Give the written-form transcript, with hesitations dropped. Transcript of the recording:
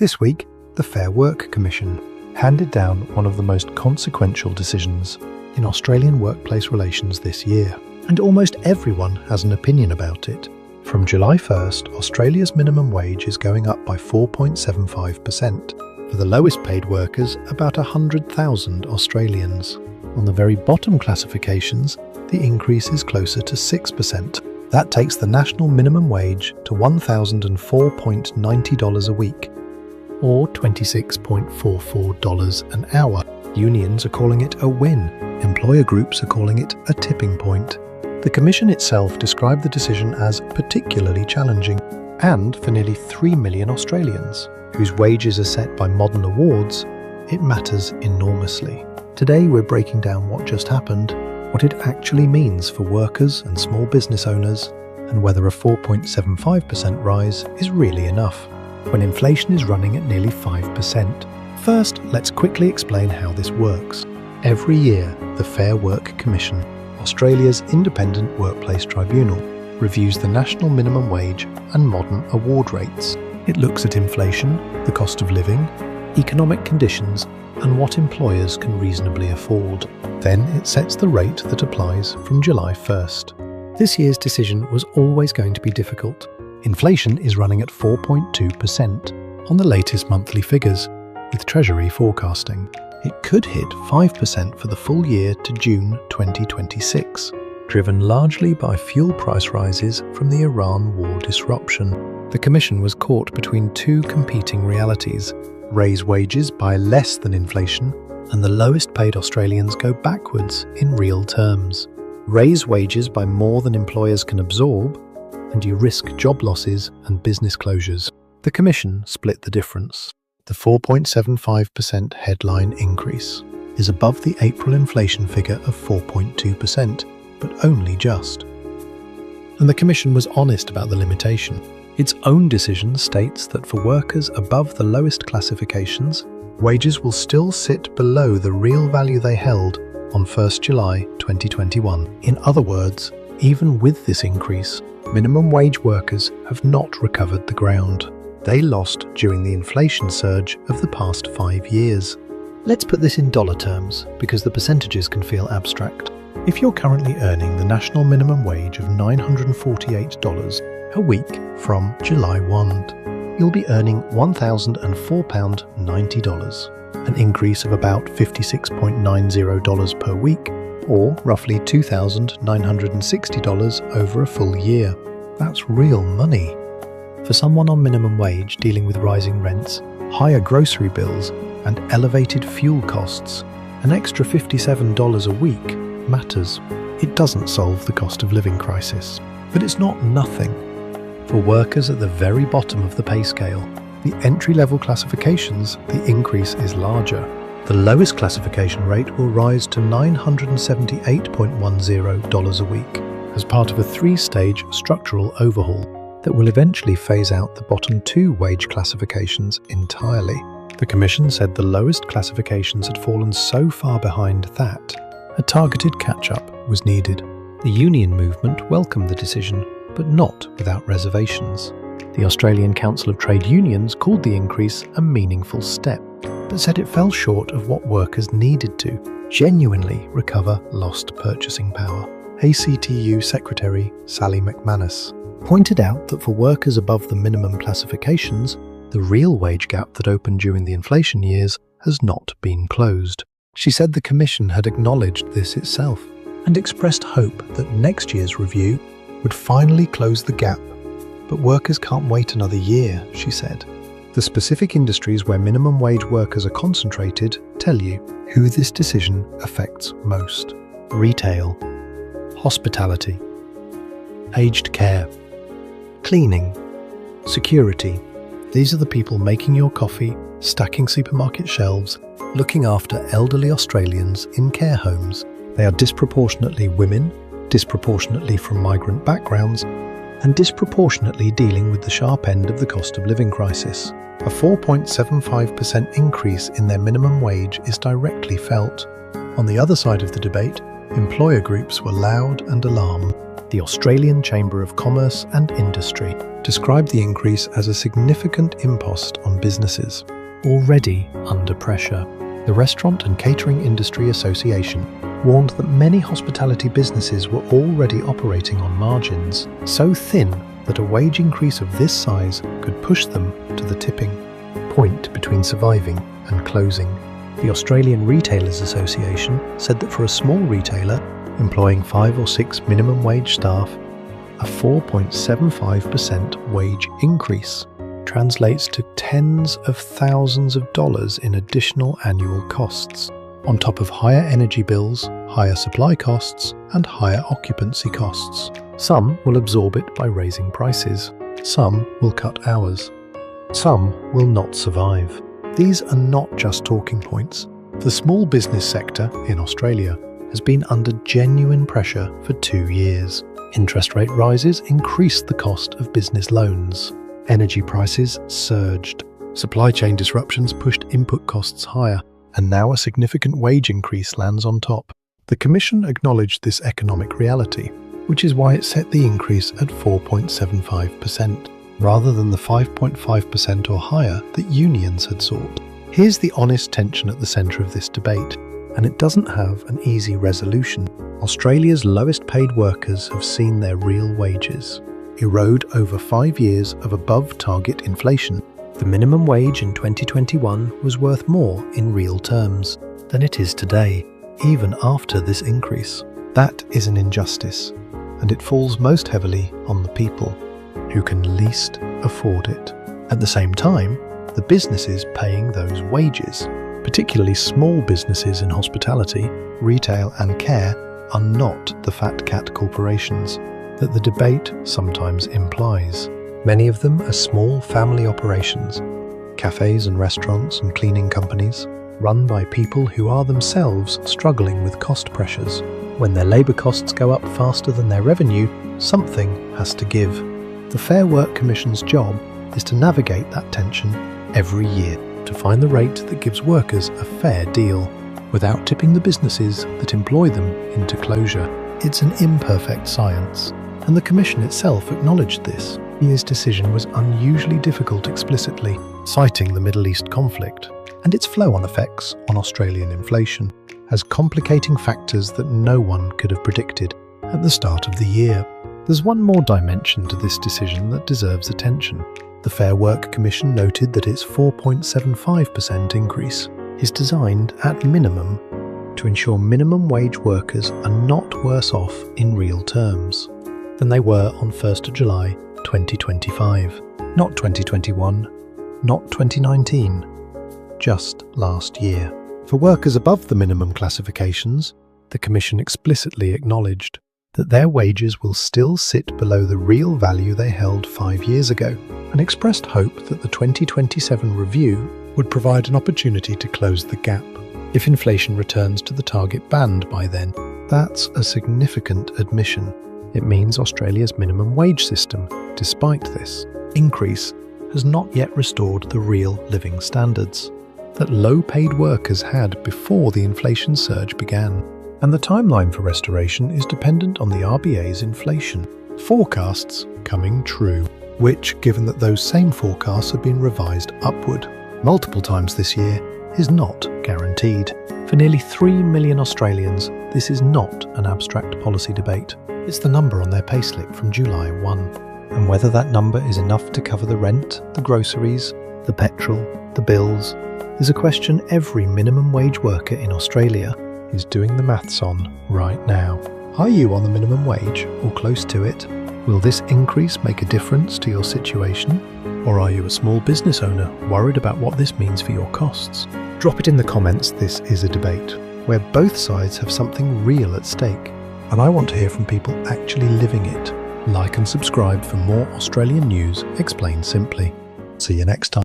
This week, the Fair Work Commission handed down one of the most consequential decisions in Australian workplace relations this year, and almost everyone has an opinion about it. From July 1st, Australia's minimum wage is going up by 4.75%. For the lowest paid workers, about 100,000 Australians. On the very bottom classifications, the increase is closer to 6%. That takes the national minimum wage to $1,004.90 a week, or $26.44 an hour. Unions are calling it a win. Employer groups are calling it a tipping point. The Commission itself described the decision as particularly challenging, and for nearly 3 million Australians, whose wages are set by modern awards, it matters enormously. Today we're breaking down what just happened, what it actually means for workers and small business owners, and whether a 4.75% rise is really enough when inflation is running at nearly 5%. First, let's quickly explain how this works. Every year, the Fair Work Commission, Australia's independent workplace tribunal, reviews the national minimum wage and modern award rates. It looks at inflation, the cost of living, economic conditions, and what employers can reasonably afford. Then it sets the rate that applies from July 1st. This year's decision was always going to be difficult. Inflation is running at 4.2% on the latest monthly figures, with Treasury forecasting it could hit 5% for the full year to June 2026, driven largely by fuel price rises from the Iran war disruption. The Commission was caught between two competing realities: raise wages by less than inflation, and the lowest paid Australians go backwards in real terms. Raise wages by more than employers can absorb, and you risk job losses and business closures. The Commission split the difference. The 4.75% headline increase is above the April inflation figure of 4.2%, but only just. And the Commission was honest about the limitation. Its own decision states that for workers above the lowest classifications, wages will still sit below the real value they held on 1st July 2021. In other words, even with this increase, minimum wage workers have not recovered the ground they lost during the inflation surge of the past 5 years. Let's put this in dollar terms, because the percentages can feel abstract. If you're currently earning the national minimum wage of $948 a week from July 1, you'll be earning £1,004.90, an increase of about $56.90 per week, or roughly $2,960 over a full year. That's real money. For someone on minimum wage dealing with rising rents, higher grocery bills, and elevated fuel costs, an extra $57 a week matters. It doesn't solve the cost of living crisis, but it's not nothing. For workers at the very bottom of the pay scale, the entry-level classifications, the increase is larger. The lowest classification rate will rise to $978.10 a week as part of a 3-stage structural overhaul that will eventually phase out the bottom 2 wage classifications entirely. The Commission said the lowest classifications had fallen so far behind that a targeted catch-up was needed. The union movement welcomed the decision, but not without reservations. The Australian Council of Trade Unions called the increase a meaningful step, but said it fell short of what workers needed to genuinely recover lost purchasing power. ACTU Secretary Sally McManus pointed out that for workers above the minimum classifications, the real wage gap that opened during the inflation years has not been closed. She said the Commission had acknowledged this itself and expressed hope that next year's review would finally close the gap. But workers can't wait another year, she said. The specific industries where minimum wage workers are concentrated tell you who this decision affects most: retail, hospitality, aged care, cleaning, security. These are the people making your coffee, stacking supermarket shelves, looking after elderly Australians in care homes. They are disproportionately women, disproportionately from migrant backgrounds, and disproportionately dealing with the sharp end of the cost of living crisis. A 4.75% increase in their minimum wage is directly felt. On the other side of the debate, employer groups were loud and alarmed. The Australian Chamber of Commerce and Industry described the increase as a significant impost on businesses already under pressure. The Restaurant and Catering Industry Association warned that many hospitality businesses were already operating on margins so thin that a wage increase of this size could push them to the tipping point between surviving and closing. The Australian Retailers Association said that for a small retailer employing 5 or 6 minimum wage staff, a 4.75% wage increase translates to tens of thousands of dollars in additional annual costs, on top of higher energy bills, higher supply costs, and higher occupancy costs. Some will absorb it by raising prices. Some will cut hours. Some will not survive. These are not just talking points. The small business sector in Australia has been under genuine pressure for 2 years. Interest rate rises increased the cost of business loans. Energy prices surged. Supply chain disruptions pushed input costs higher, and now a significant wage increase lands on top. The Commission acknowledged this economic reality, which is why it set the increase at 4.75%, rather than the 5.5% or higher that unions had sought. Here's the honest tension at the centre of this debate, and it doesn't have an easy resolution. Australia's lowest paid workers have seen their real wages erode over 5 years of above-target inflation. The minimum wage in 2021 was worth more in real terms than it is today, even after this increase. That is an injustice, and it falls most heavily on the people who can least afford it. At the same time, the businesses paying those wages, particularly small businesses in hospitality, retail and care, are not the fat cat corporations that the debate sometimes implies. Many of them are small family operations, cafes and restaurants and cleaning companies, run by people who are themselves struggling with cost pressures. When their labour costs go up faster than their revenue, something has to give. The Fair Work Commission's job is to navigate that tension every year, to find the rate that gives workers a fair deal, without tipping the businesses that employ them into closure. It's an imperfect science, and the Commission itself acknowledged this. The year's decision was unusually difficult explicitly, citing the Middle East conflict and its flow-on effects on Australian inflation as complicating factors that no one could have predicted at the start of the year. There's one more dimension to this decision that deserves attention. The Fair Work Commission noted that its 4.75% increase is designed at minimum to ensure minimum wage workers are not worse off in real terms than they were on 1st of July 2025. Not 2021, not 2019, just last year. For workers above the minimum classifications, the Commission explicitly acknowledged that their wages will still sit below the real value they held 5 years ago, and expressed hope that the 2027 review would provide an opportunity to close the gap. If inflation returns to the target band by then, that's a significant admission. It means Australia's minimum wage system, despite this increase, has not yet restored the real living standards that low-paid workers had before the inflation surge began. And the timeline for restoration is dependent on the RBA's inflation forecasts coming true, which, given that those same forecasts have been revised upward multiple times this year, is not guaranteed. For nearly 3 million Australians, this is not an abstract policy debate. It's the number on their payslip from July 1. And whether that number is enough to cover the rent, the groceries, the petrol, the bills, is a question every minimum wage worker in Australia is doing the maths on right now. Are you on the minimum wage or close to it? Will this increase make a difference to your situation? Or are you a small business owner worried about what this means for your costs? Drop it in the comments. This is a debate where both sides have something real at stake, and I want to hear from people actually living it. Like and subscribe for more Australian news explained simply. See you next time.